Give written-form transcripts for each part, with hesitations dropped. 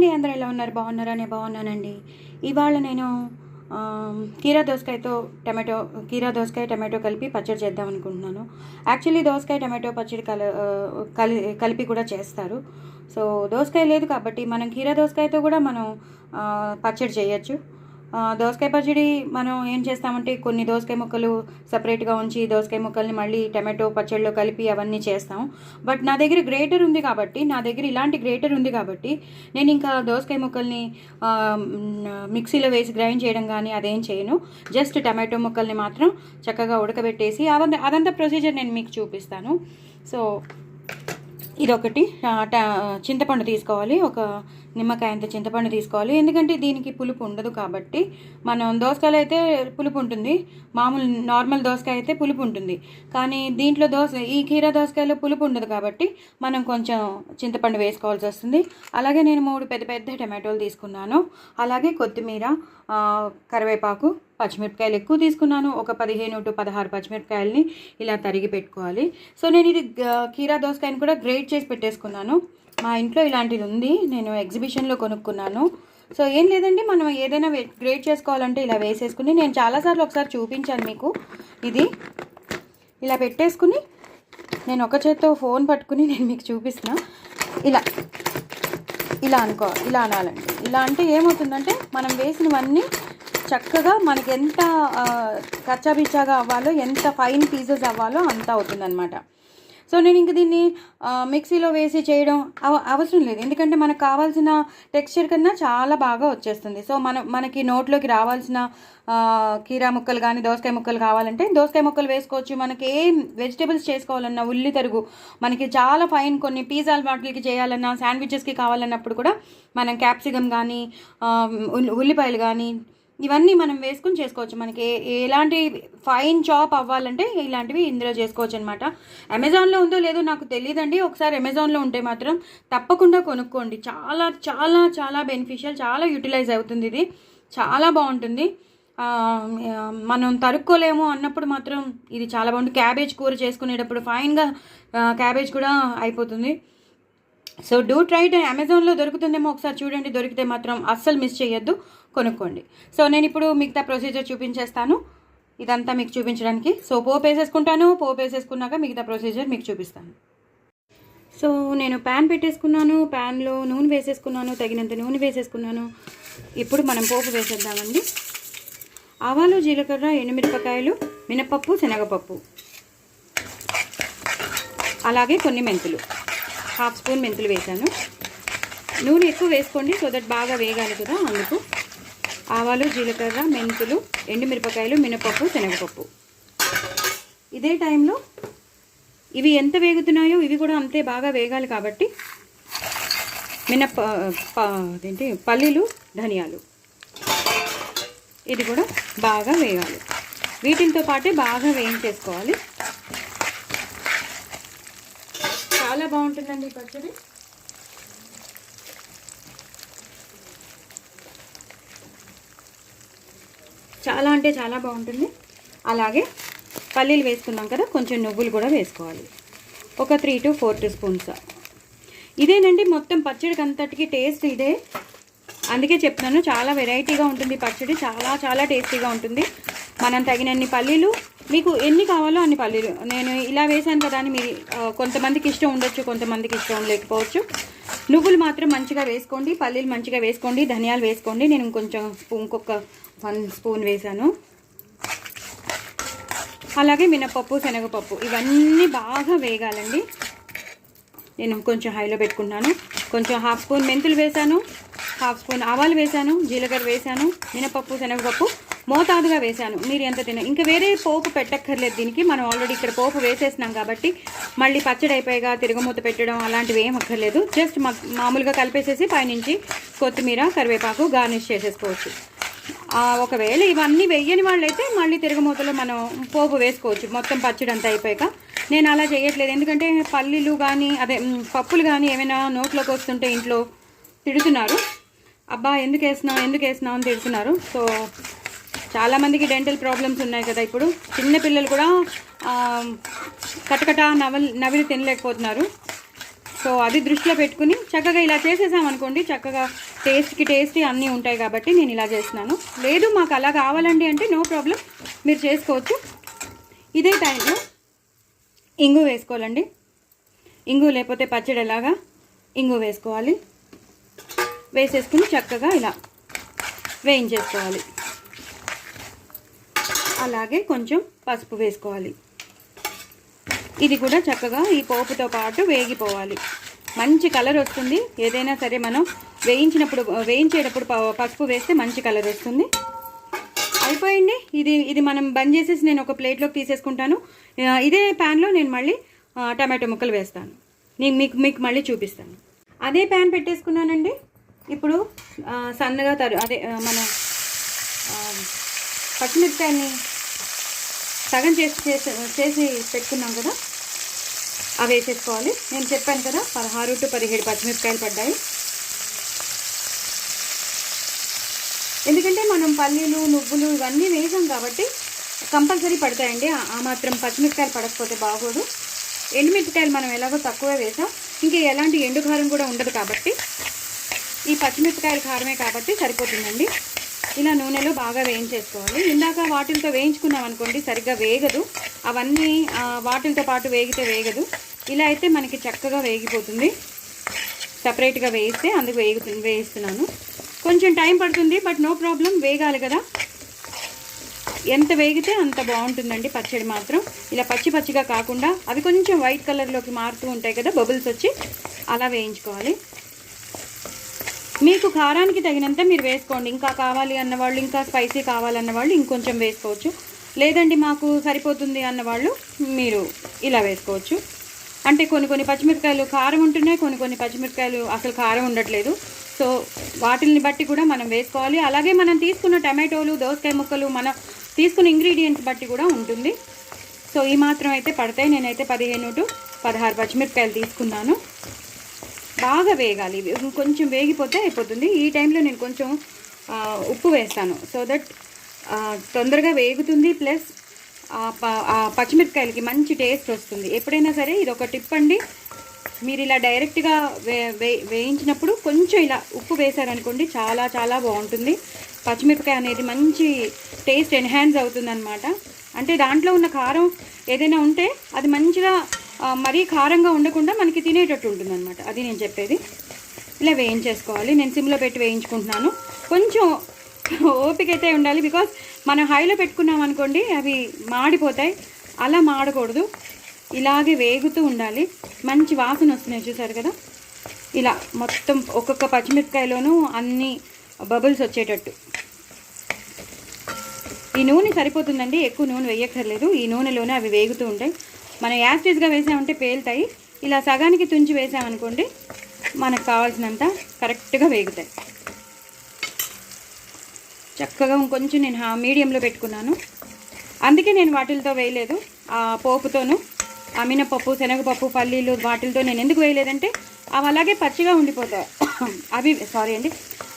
అండి, అందరూ ఎలా ఉన్నారు? బాగున్నారా? నేను బాగున్నానండి. ఇవాళ నేను కీరా దోసకాయ టమాటో కలిపి పచ్చడి చేద్దాం అనుకుంటున్నాను. యాక్చువల్లీ దోసకాయ టమాటో పచ్చడి కలిపి కూడా చేస్తారు. సో దోసకాయ లేదు కాబట్టి మనం కీరా దోసకాయతో కూడా మనం పచ్చడి చేయొచ్చు. దోసకాయ పచ్చడి మనం ఏం చేస్తామంటే కొన్ని దోసకాయ ముక్కలు సపరేట్గా ఉంచి దోసకాయ ముక్కల్ని మళ్ళీ టమాటో పచ్చడిలో కలిపి అవన్నీ చేస్తాం. బట్ నా దగ్గర ఇలాంటి గ్రేటర్ ఉంది కాబట్టి నేను ఇంకా దోసకాయ ముక్కల్ని మిక్సీలో వేసి గ్రైండ్ చేయడం కానీ అదేం చేయను. జస్ట్ టమాటో ముక్కల్ని మాత్రం చక్కగా ఉడకబెట్టేసి అదంతా ప్రొసీజర్ నేను మీకు చూపిస్తాను. సో ఇదొకటి. చింతపండు తీసుకోవాలి, ఒక నిమ్మకాయ అంత చింతపండు తీసుకోవాలి. ఎందుకంటే దీనికి పులుపు ఉండదు కాబట్టి. మనం దోసకాయలు అయితే పులుపు ఉంటుంది, మామూలు నార్మల్ దోసకాయ అయితే పులుపు ఉంటుంది. కానీ దీంట్లో ఈ కీరా దోసకాయలో పులుపు ఉండదు కాబట్టి మనం కొంచెం చింతపండు వేసుకోవాల్సి వస్తుంది. అలాగే నేను 3 పెద్ద పెద్ద టమాటోలు తీసుకున్నాను. అలాగే కొత్తిమీర, కరివేపాకు, పచ్చిమిరపకాయలు ఎక్కువ తీసుకున్నాను. ఒక 15 to 16 పచ్చిమిరపకాయలని ఇలా తరిగి పెట్టుకోవాలి. సో నేను ఇది కీరా దోసకాయని కూడా గ్రేట్ చేసి పెట్టేసుకున్నాను. మా ఇంట్లో ఇలాంటిది ఉంది, నేను ఎగ్జిబిషన్లో కొనుక్కున్నాను. సో ఏం లేదండి, మనం ఏదైనా గ్రేట్ చేసుకోవాలంటే ఇలా వేసేసుకుని, నేను చాలాసార్లు ఒకసారి చూపించాను మీకు. ఇది ఇలా పెట్టేసుకుని నేను ఒక చేత్తో ఫోన్ పట్టుకుని నేను మీకు చూపిస్తున్నా. ఇలా అనాలండి. ఇలా అంటే ఏమవుతుందంటే మనం వేసినవన్నీ చక్కగా మనకి ఎంత కచ్చాబిచ్చాగా అవ్వాలో, ఎంత ఫైన్ పీసెస్ అవ్వాలో అంత అవుతుందన్నమాట. సో నేను ఇంక దీన్ని మిక్సీలో వేసి చేయడం అవసరం లేదు, ఎందుకంటే మనకు కావాల్సిన టెక్స్చర్ కన్నా చాలా బాగా వచ్చేస్తుంది. సో మనకి నోట్లోకి రావాల్సిన కీరా ముక్కలు కానీ దోసకాయ ముక్కలు కావాలంటే దోసకాయ ముక్కలు వేసుకోవచ్చు. మనకి ఏ వెజిటేబుల్స్ చేసుకోవాలన్నా, ఉల్లి తరుగు మనకి చాలా ఫైన్, కొన్ని పిజ్జాల వాటికి చేయాలన్నా, శాండ్విచెస్కి కావాలన్నప్పుడు కూడా మనం క్యాప్సికమ్ కానీ ఉల్లిపాయలు కానీ ఇవన్నీ మనం వేసుకుని చేసుకోవచ్చు. మనకి ఎలాంటి ఫైన్ చాప్ అవ్వాలంటే ఇలాంటివి ఇందులో చేసుకోవచ్చు అనమాట. అమెజాన్లో ఉందో లేదో నాకు తెలియదండి, ఒకసారి అమెజాన్లో ఉంటే మాత్రం తప్పకుండా కొనుక్కోండి. చాలా చాలా చాలా బెనిఫిషియల్, చాలా యూటిలైజ్ అవుతుంది. ఇది చాలా బాగుంటుంది. మనం తరుక్కోలేము అన్నప్పుడు మాత్రం ఇది చాలా బాగుంటుంది. క్యాబేజ్ కూర చేసుకునేటప్పుడు ఫైన్గా క్యాబేజ్ కూడా అయిపోతుంది. So do try it. అమెజాన్లో దొరుకుతుందేమో, ఒకసారి చూడండి. దొరికితే మాత్రం అస్సలు మిస్ చేయొద్దు, కొనుక్కోండి. సో నేను ఇప్పుడు మిగతా ప్రొసీజర్ చూపించేస్తాను, ఇదంతా మీకు చూపించడానికి. సో పోపు వేసేసుకున్నాక మిగతా ప్రొసీజర్ మీకు చూపిస్తాను. సో నేను ప్యాన్ పెట్టేసుకున్నాను, ప్యాన్లో నూనె వేసేసుకున్నాను, తగినంత నూనె వేసేసుకున్నాను. ఇప్పుడు మనం పోపు వేసేద్దామండి. ఆవాలు, జీలకర్ర, ఎండుమిరపకాయలు, మినపప్పు, శనగపప్పు, అలాగే కొన్ని మెంతులు, 1/2 స్పూన్ మెంతులు వేసాను. నూనె ఎక్కువ వేసుకోండి, సో దట్ బాగా వేగాలి కదా, అందుకు. ఆవాలు, జీలకర్ర, మెంతులు, ఎండుమిరపకాయలు, మినపప్పు, శనగపప్పు. ఇదే టైంలో ఇవి ఎంత వేగుతున్నాయో ఇవి కూడా అంతే బాగా వేగాలి కాబట్టి పల్లీలు, ధనియాలు ఇది కూడా బాగా వేగాలి. వీటితో పాటే బాగా వేయించేసుకోవాలి. చాలా బాగుంటుందండి ఈ పచ్చడి. చాలా అంటే చాలా బాగుంటుంది. అలాగే పల్లీలు వేసుకున్నాం కదా, కొంచెం నువ్వులు కూడా వేసుకోవాలి, ఒక 3 to 4 స్పూన్స్. ఇదేనండి మొత్తం పచ్చడికి అంతటికి టేస్ట్ ఇదే, అందుకే చెప్తున్నాను. చాలా వెరైటీగా ఉంటుంది పచ్చడి, చాలా చాలా టేస్టీగా ఉంటుంది. మనం తగినన్ని పల్లీలు, మీకు ఎన్ని కావాలో అన్ని పల్లీలు. నేను ఇలా వేసాను కదా అని మీరు కొంతమందికి ఇష్టం ఉండొచ్చు, కొంతమందికి ఇష్టం లేకపోవచ్చు. నువ్వులు మాత్రం మంచిగా వేసుకోండి, పల్లీలు మంచిగా వేసుకోండి, ధనియాలు వేసుకోండి. నేను ఇంకొక 1 స్పూన్ వేసాను. అలాగే మినపప్పు, శనగపప్పు ఇవన్నీ బాగా వేగాలండి. నేను కొంచెం హైలో పెట్టుకుంటాను. కొంచెం 1/2 స్పూన్ మెంతులు వేసాను, 1/2 స్పూన్ ఆవాలు వేసాను, జీలకర్ర వేసాను, మినపప్పు, శనగపప్పు మోతాదుగా వేసాను. మీరు ఎంత ఇంకా వేరే పోపు పెట్టక్కర్లేదు దీనికి. మనం ఆల్రెడీ ఇక్కడ పోపు వేసేసినాం కాబట్టి మళ్ళీ పచ్చడి అయిపోయాక తిరగమూత పెట్టడం అలాంటివి ఏం అక్కర్లేదు. జస్ట్ మామూలుగా కలిపేసేసి పైనుంచి కొత్తిమీర, కరివేపాకు గార్నిష్ చేసేసుకోవచ్చు. ఒకవేళ ఇవన్నీ వేయని వాళ్ళైతే మళ్ళీ తిరగమూతలో మనం పోపు వేసుకోవచ్చు మొత్తం పచ్చడి అంతా అయిపోయాక. నేను అలా చేయట్లేదు, ఎందుకంటే పల్లీలు కానీ పప్పులు కానీ ఏమైనా నోట్లోకి వస్తుంటే ఇంట్లో తిడుతున్నారు, అబ్బా ఎందుకు వేసినావు అని తిడుతున్నారు. సో చాలామందికి డెంటల్ ప్రాబ్లమ్స్ ఉన్నాయి కదా ఇప్పుడు, చిన్నపిల్లలు కూడా కటకట నవిలి తినలేకపోతున్నారు. సో అది దృష్టిలో పెట్టుకుని చక్కగా ఇలా చేసేసామనుకోండి, చక్కగా టేస్ట్కి అన్నీ ఉంటాయి కాబట్టి నేను ఇలా చేస్తున్నాను. లేదు మాకు అలా కావాలండి అంటే నో ప్రాబ్లం, మీరు చేసుకోవచ్చు. ఇదే టైంలో ఇంగు వేసుకోవాలండి. ఇంగు లేకపోతే పచ్చడి ఎలాగా, ఇంగు వేసుకోవాలి. వేసేసుకుని చక్కగా ఇలా వేయించేసుకోవాలి. అలాగే కొంచెం పసుపు వేసుకోవాలి. ఇది కూడా చక్కగా ఈ పోపుతో పాటు వేగిపోవాలి. మంచి కలర్ వస్తుంది. ఏదైనా సరే మనం వేయించేటప్పుడు పసుపు వేస్తే మంచి కలర్ వస్తుంది. అయిపోయింది. ఇది మనం బంద్ చేసేసి నేను ఒక ప్లేట్లోకి తీసేసుకుంటాను. ఇదే ప్యాన్లో నేను మళ్ళీ టమాటో ముక్కలు వేస్తాను. నేను మీకు మళ్ళీ చూపిస్తాను. అదే ప్యాన్ పెట్టేసుకున్నానండి. ఇప్పుడు సన్నగా మన పచ్చిమిరపకాయని సగం చేసి పెట్టుకున్నాం కదా, అవి వేసేసుకోవాలి. నేను చెప్పాను కదా 16 to 17 పచ్చిమిరపకాయలు పడ్డాయి. ఎందుకంటే మనం పల్లీలు, నువ్వులు ఇవన్నీ వేసాం కాబట్టి కంపల్సరీ పడతాయండి. ఆ మాత్రం పచ్చిమిరపకాయలు పడకపోతే బాగోదు. ఎండుమిరపకాయలు మనం ఎలాగో తక్కువే వేసాం, ఇంకా ఎలాంటి ఎండు కారం కూడా ఉండదు కాబట్టి ఈ పచ్చిమిరపకాయల కారమే కాబట్టి సరిపోతుందండి. ఇలా నూనెలో బాగా వేయించేసుకోవాలి. ఇందాక వాటిలతో వేయించుకున్నాం అనుకోండి సరిగ్గా వేగదు. అవన్నీ వాటిలతో పాటు వేగితే వేగదు. ఇలా అయితే మనకి చక్కగా వేగిపోతుంది. సపరేట్గా వేయిస్తే అందుకు వేయిస్తున్నాను. కొంచెం టైం పడుతుంది, బట్ నో ప్రాబ్లం, వేగాలి కదా. ఎంత వేగితే అంత బాగుంటుందండి పచ్చడి మాత్రం. ఇలా పచ్చిగా కాకుండా అవి కొంచెం వైట్ కలర్లోకి మారుతూ ఉంటాయి కదా, బబుల్స్ వచ్చి, అలా వేయించుకోవాలి. మీకు కారానికి తగినంత మీరు వేసుకోండి. ఇంకా కావాలి అన్నవాళ్ళు, ఇంకా స్పైసీ కావాలన్న వాళ్ళు ఇంకొంచెం వేసుకోవచ్చు. లేదండి మాకు సరిపోతుంది అన్నవాళ్ళు మీరు ఇలా వేసుకోవచ్చు. అంటే కొన్ని పచ్చిమిరపకాయలు కారం ఉంటున్నాయి, కొన్ని పచ్చిమిరపకాయలు అసలు కారం ఉండట్లేదు. సో వాటిని బట్టి కూడా మనం వేసుకోవాలి. అలాగే మనం తీసుకున్న టమాటోలు, దోసకాయ ముక్కలు, మనం తీసుకున్న ఇంగ్రీడియంట్స్ బట్టి కూడా ఉంటుంది. సో ఈ మాత్రం అయితే పడతాయి. నేనైతే 15 to 16 పచ్చిమిరపకాయలు తీసుకున్నాను. బాగా వేగాలి. కొంచెం వేగిపోతే అయిపోతుంది. ఈ టైంలో నేను కొంచెం ఉప్పు వేస్తాను, సో దట్ తొందరగా వేగుతుంది. ప్లస్ పచ్చిమిరపకాయలకి మంచి టేస్ట్ వస్తుంది. ఎప్పుడైనా సరే ఇది ఒక టిప్ అండి. మీరు ఇలా డైరెక్ట్గా వేయించినప్పుడు కొంచెం ఇలా ఉప్పు వేశారనుకోండి, చాలా చాలా బాగుంటుంది. పచ్చిమిరపకాయ అనేది మంచి టేస్ట్ ఎన్హాన్స్ అవుతుందన్నమాట. అంటే దాంట్లో ఉన్న కారం ఏదైనా ఉంటే అది మంచిగా మరీ కారంగా ఉండకుండా మనకి తినేటట్టు ఉంటుందన్నమాట. అది నేను చెప్పేది. ఇలా వేయించేసుకోవాలి. నేను సిమ్లో పెట్టి వేయించుకుంటున్నాను. కొంచెం ఓపిక అయితే ఉండాలి, బికాస్ మనం హైలో పెట్టుకున్నాం అనుకోండి అవి మాడిపోతాయి. అలా మాడకూడదు, ఇలాగే వేగుతూ ఉండాలి. మంచి వాసన వస్తున్నాయి, చూసారు కదా. ఇలా మొత్తం ఒక్కొక్క పచ్చిమిరపకాయలోనూ అన్ని బబుల్స్ వచ్చేటట్టు. ఈ నూనె సరిపోతుందండి, ఎక్కువ నూనె వేయక్కర్లేదు. ఈ నూనెలోనే అవి వేగుతూ ఉంటాయి. మనం యాస్టేజ్గా వేసామంటే పేలుతాయి. ఇలా సగానికి తుంచి వేసామనుకోండి మనకు కావాల్సినంత కరెక్ట్గా వేగుతాయి. చక్కగా ఇంకొంచెం నేను మీడియంలో పెట్టుకున్నాను. అందుకే నేను వాటిలతో వేయలేదు. ఆ పోపుతోను మినపప్పు, శనగపప్పు, పల్లీలు వాటిలతో నేను ఎందుకు వేయలేదంటే అవి అలాగే పచ్చిగా ఉండిపోతాయి.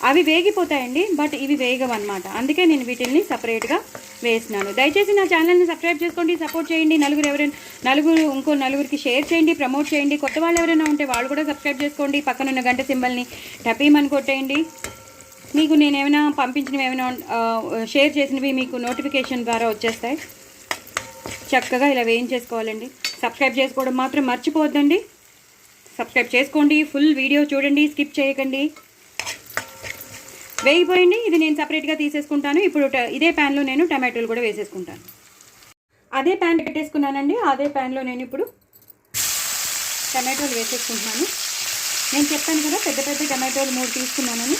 అవి వేగిపోతాయండి, బట్ ఇవి వేగవన్నమాట. అందుకే నేను వీటిని సపరేట్గా వేసినాను. దయచేసి నా ఛానల్ని సబ్స్క్రైబ్ చేసుకోండి, సపోర్ట్ చేయండి. ఇంకో నలుగురికి షేర్ చేయండి, ప్రమోట్ చేయండి. కొత్త వాళ్ళు ఎవరైనా ఉంటే వాళ్ళు కూడా సబ్స్క్రైబ్ చేసుకోండి. పక్కనున్న గంట సింబల్ని టపీమని కొట్టేయండి. మీకు నేను ఏమైనా పంపించినవి, ఏమైనా షేర్ చేసినవి మీకు నోటిఫికేషన్ ద్వారా వచ్చేస్తాయి. చక్కగా ఇలా వేయించేసుకోవాలండి. సబ్స్క్రైబ్ చేసుకోవడం మాత్రం మర్చిపోవద్దండి. సబ్స్క్రైబ్ చేసుకోండి, ఫుల్ వీడియో చూడండి, స్కిప్ చేయకండి. వేగిపోయింది. ఇది నేను సపరేట్గా తీసేసుకుంటాను. ఇప్పుడు ఇదే ప్యాన్లో నేను టమాటోలు కూడా వేసేసుకుంటాను. అదే ప్యాన్ పెట్టేసుకున్నానండి. అదే ప్యాన్లో నేను ఇప్పుడు టమాటోలు వేసేసుకుంటున్నాను. నేను చెప్పాను కదా పెద్ద టమాటోలు 3 తీసుకున్నానని,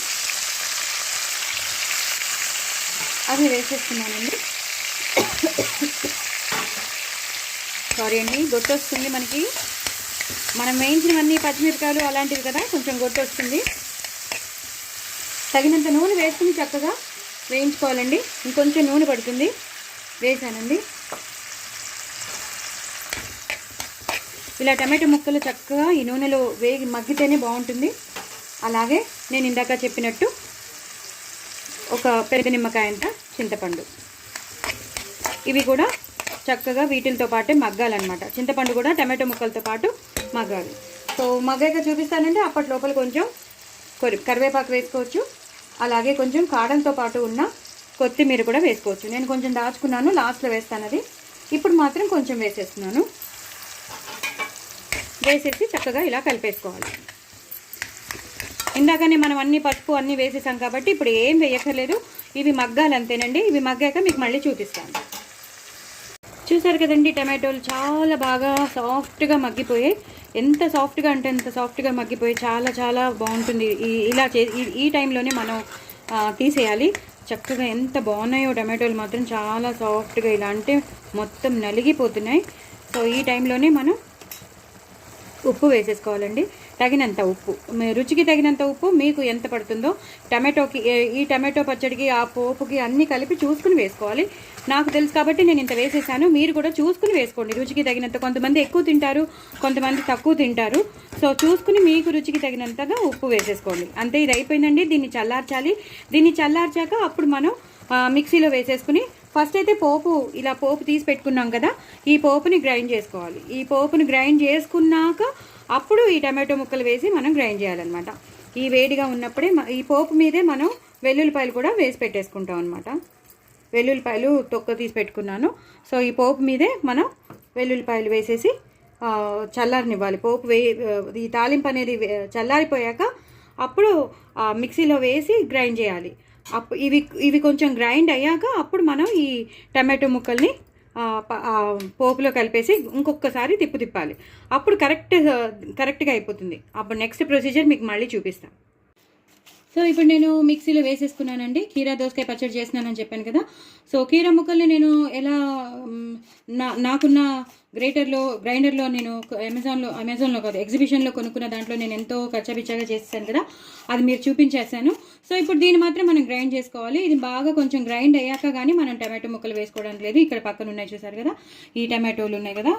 అవి వేసేసుకున్నానండి. సారీ అండి, గొట్టు వస్తుంది మనకి. మనం వేయించినవన్నీ పచ్చిమిరపకాయలు అలాంటివి కదా, కొంచెం గొట్టు వస్తుంది. తగినంత నూనె వేసుకుని చక్కగా వేయించుకోవాలండి. ఇంకొంచెం నూనె పడుతుంది, వేసానండి. ఇలా టమాటో ముక్కలు చక్కగా ఈ నూనెలో మగ్గితేనే బాగుంటుంది. అలాగే నేను ఇందాక చెప్పినట్టు ఒక పెద్ద నిమ్మకాయ అంత చింతపండు, ఇవి కూడా చక్కగా వీటితో పాటే మగ్గాలన్నమాట. చింతపండు కూడా టమాటో ముక్కలతో పాటు మగ్గాలి. సో మగ్గాక చూపిస్తానండి. అప్పటి లోపల కొంచెం కరివేపాకు వేసుకోవచ్చు, అలాగే కొంచెం కాడంతో పాటు ఉన్న కొత్తిమీర కూడా వేసుకోవచ్చు. నేను కొంచెం దాచుకున్నాను, లాస్ట్లో వేస్తాను అది. ఇప్పుడు మాత్రం కొంచెం వేసేస్తున్నాను. వేసేసి చక్కగా ఇలా కలిపేసుకోవాలి. ఇందాకనే మనం అన్ని పసుపు అన్నీ వేసేసాం కాబట్టి ఇప్పుడు ఏం వేయక్కర్లేదు. ఇవి మగ్గాలి అంతేనండి. ఇవి మగ్గాక మీకు మళ్ళీ చూపిస్తాను. చూసారు కదండి, టమాటోలు చాలా బాగా సాఫ్ట్గా మగ్గిపోయాయి. ఎంత సాఫ్ట్గా అంటే అంత సాఫ్ట్గా మగ్గిపోయి చాలా చాలా బాగుంటుంది. ఇలా ఈ టైంలోనే మనం తీసేయాలి. చక్కగా ఎంత బాగున్నాయో టమాటోలు మాత్రం, చాలా సాఫ్ట్గా ఇలా అంటే మొత్తం నలిగిపోతున్నాయి. సో ఈ టైంలోనే మనం ఉప్పు వేసేసుకోవాలండి, తగినంత ఉప్పు, రుచికి తగినంత ఉప్పు. మీకు ఎంత పడుతుందో టమాటోకి, ఈ టమాటో పచ్చడికి ఆ పోపుకి అన్నీ కలిపి చూసుకుని వేసుకోవాలి. నాకు తెలుసు కాబట్టి నేను ఇంత వేసేసాను. మీరు కూడా చూసుకుని వేసుకోండి రుచికి తగినంత. కొంతమంది ఎక్కువ తింటారు, కొంతమంది తక్కువ తింటారు. సో చూసుకుని మీకు రుచికి తగినంతగా ఉప్పు వేసేసుకోండి. అంతే, ఇది అయిపోయిందండి. దీన్ని చల్లార్చాలి. దీన్ని చల్లార్చాక అప్పుడు మనం మిక్సీలో వేసేసుకుని, ఫస్ట్ అయితే ఇలా పోపు తీసి పెట్టుకున్నాం కదా, ఈ పోపుని గ్రైండ్ చేసుకోవాలి. ఈ పోపుని గ్రైండ్ చేసుకున్నాక అప్పుడు ఈ టమాటో ముక్కలు వేసి మనం గ్రైండ్ చేయాలన్నమాట. ఈ వేడిగా ఉన్నప్పుడే ఈ పోపు మీదే మనం వెల్లుల్లిపాయలు కూడా వేసి పెట్టేసుకుంటాం అనమాట. వెల్లుల్లిపాయలు తొక్క తీసి పెట్టుకున్నాను. సో ఈ పోపు మీదే మనం వెల్లుల్లిపాయలు వేసేసి చల్లారనివ్వాలి. ఈ తాలింపు అనేది చల్లారిపోయాక అప్పుడు మిక్సీలో వేసి గ్రైండ్ చేయాలి. ఇవి కొంచెం గ్రైండ్ అయ్యాక అప్పుడు మనం ఈ టమాటో ముక్కల్ని పోపులో కలిపేసి ఇంకొకసారి తిప్పాలి. అప్పుడు కరెక్ట్గా అయిపోతుంది. అప్పుడు నెక్స్ట్ ప్రొసీజర్ మీకు మళ్ళీ చూపిస్తాను. సో ఇప్పుడు నేను మిక్సీలో వేసేసుకున్నానండి. కీరా దోసకాయ పచ్చడి చేస్తున్నానని చెప్పాను కదా. సో కీరా ముక్కల్ని నేను ఎలా నాకున్న గ్రైండర్లో నేను అమెజాన్లో కాదు, ఎగ్జిబిషన్లో కొనుక్కున్న దాంట్లో నేను ఎంతో కచ్చాపిచ్చాగా చేసేసాను కదా, అది మీరు చూపించేసాను. సో ఇప్పుడు దీన్ని మాత్రం మనం గ్రైండ్ చేసుకోవాలి. ఇది బాగా కొంచెం గ్రైండ్ అయ్యాక కానీ మనం టమాటో ముక్కలు వేసుకోవడానికి లేదు. ఇక్కడ పక్కన ఉన్నాయి చూసారు కదా, ఈ టమాటోలు ఉన్నాయి కదా,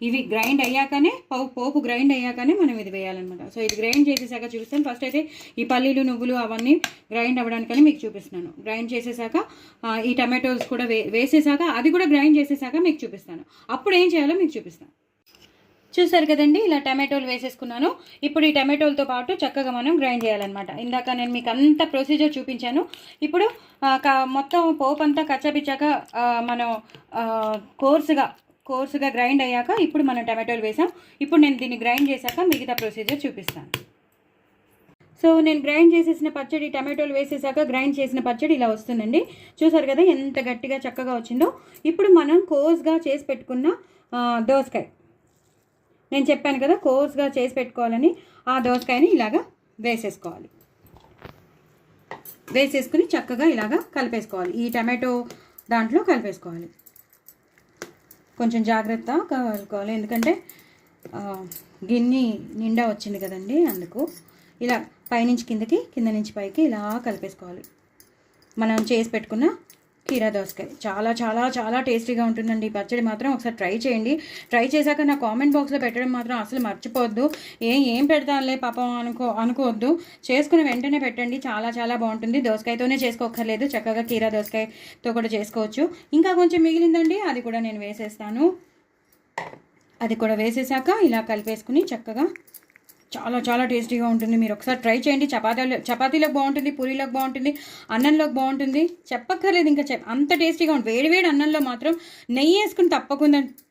ఇవి గ్రైండ్ అయ్యాకనే పోపు గ్రైండ్ అయ్యాకనే మనం ఇది వేయాలన్నమాట. సో ఇది గ్రైండ్ చేసేసాక చూపిస్తాను. ఫస్ట్ అయితే ఈ పల్లీలు, నువ్వులు అవన్నీ గ్రైండ్ అవ్వడానికని మీకు చూపిస్తున్నాను. గ్రైండ్ చేసేసాక ఈ టమాటోస్ కూడా వేసేసాక, అది కూడా గ్రైండ్ చేసేసాక మీకు చూపిస్తాను. అప్పుడు ఏం చేయాలో మీకు చూపిస్తాను. చూసారు కదండి, ఇలా టమాటోలు వేసేసుకున్నాను. ఇప్పుడు ఈ టమాటోలతో పాటు చక్కగా మనం గ్రైండ్ చేయాలన్నమాట. ఇందాక నేను మీకు అంత ప్రొసీజర్ చూపించాను. ఇప్పుడు మొత్తం పోపు అంతా కచ్చాపిచ్చాక మనం కోర్సుగా గ్రైండ్ అయ్యాక ఇప్పుడు మనం టమాటోలు వేసాం. ఇప్పుడు నేను దీన్ని గ్రైండ్ చేశాక మిగతా ప్రొసీజర్ చూపిస్తాను. సో నేను గ్రైండ్ చేసేసిన పచ్చడి, టమాటోలు వేసేసాక గ్రైండ్ చేసిన పచ్చడి ఇలా వస్తుందండి. చూసారు కదా ఎంత గట్టిగా చక్కగా వచ్చిందో. ఇప్పుడు మనం కోర్స్గా చేసి పెట్టుకున్న దోసకాయ, నేను చెప్పాను కదా కోర్స్గా చేసి పెట్టుకోవాలని, ఆ దోసకాయని ఇలాగా వేసేసుకోవాలి. వేసేసుకుని చక్కగా ఇలాగా కలిపేసుకోవాలి. ఈ టమాటో దాంట్లో కలిపేసుకోవాలి. కొంచెం జాగ్రత్తగా కలుపుకోవాలి, ఎందుకంటే గిన్నె నిండా వచ్చింది కదండి, అందుకు ఇలా పైనుంచి కిందకి, కింద నుంచి పైకి ఇలా కలిపేసుకోవాలి. మనం చేసి పెట్టుకున్న కీరా దోసకాయ చాలా చాలా చాలా టేస్టీగా ఉంటుందండి. ఈ పచ్చడి మాత్రం ఒకసారి ట్రై చేయండి. ట్రై చేశాక నా కామెంట్ బాక్స్లో పెట్టడం మాత్రం అసలు మర్చిపోవద్దు. ఏం పెడతానులే పాపం అనుకోవద్దు. చేసుకుని వెంటనే పెట్టండి. చాలా చాలా బాగుంటుంది. దోసకాయతోనే చేసుకోక్కర్లేదు, చక్కగా కీరా దోసకాయతో కూడా చేసుకోవచ్చు. ఇంకా కొంచెం మిగిలిందండి, అది కూడా నేను వేసేస్తాను. అది కూడా వేసేసాక ఇలా కలిపేసుకుని చక్కగా చాలా చాలా టేస్టీగా ఉంటుంది. మీరు ఒకసారి ట్రై చేయండి. చపాతీలోకి బాగుంటుంది, పూరీలోకి బాగుంటుంది, అన్నంలోకి బాగుంటుంది. చెప్పక్కర్లేదు ఇంకా అంత టేస్టీగా ఉంటుంది. వేడివేడి అన్నంలో మాత్రం నెయ్యి వేసుకుని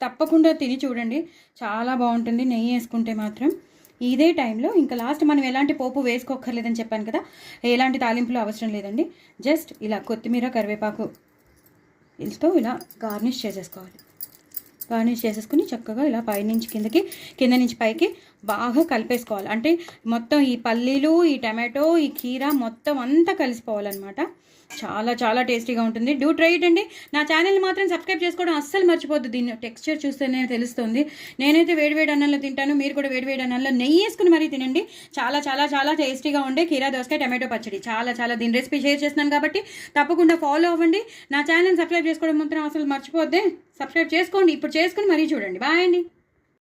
తప్పకుండా తిని చూడండి, చాలా బాగుంటుంది నెయ్యి వేసుకుంటే మాత్రం. ఇదే టైంలో ఇంకా లాస్ట్ మనం ఎలాంటి పోపు వేసుకోక్కర్లేదని చెప్పాను కదా, ఎలాంటి తాలింపులు అవసరం లేదండి. జస్ట్ ఇలా కొత్తిమీర, కరివేపాకు ఇల్తో ఇలా గార్నిష్ చేసేసుకోవాలి. గార్నిష్ చేసేసుకుని చక్కగా ఇలా పైనుంచి కిందకి, కింద నుంచి పైకి బాగా కలిపేసుకోవాలి. అంటే మొత్తం ఈ పల్లీలు, ఈ టమాటో, ఈ కీరా మొత్తం అంతా కలిసిపోవాలన్నమాట. చాలా చాలా టేస్టీగా ఉంటుంది. డూ ట్రై ఇట్ అండి. నా ఛానల్ని మాత్రం సబ్స్క్రైబ్ చేసుకోవడం అస్సలు మర్చిపోద్దు. దీన్ని టెక్స్చర్ చూస్తేనే తెలుస్తుంది. నేనైతే వేడివేడి అన్నంలో తింటాను, మీరు కూడా వేడివేడి అన్నంలో నెయ్యి వేసుకుని మరీ తినండి. చాలా చాలా చాలా టేస్టీగా ఉండే కీరా దోసకాయ టమాటో పచ్చడి చాలా చాలా, దీని రెసిపీ షేర్ చేస్తున్నాను కాబట్టి తప్పకుండా ఫాలో అవ్వండి. నా ఛానల్ని సబ్స్క్రైబ్ చేసుకోవడం మాత్రం అసలు మర్చిపోద్దే. సబ్స్క్రైబ్ చేసుకోండి, ఇప్పుడు చేసుకుని మరీ చూడండి. బాయ్ అండి.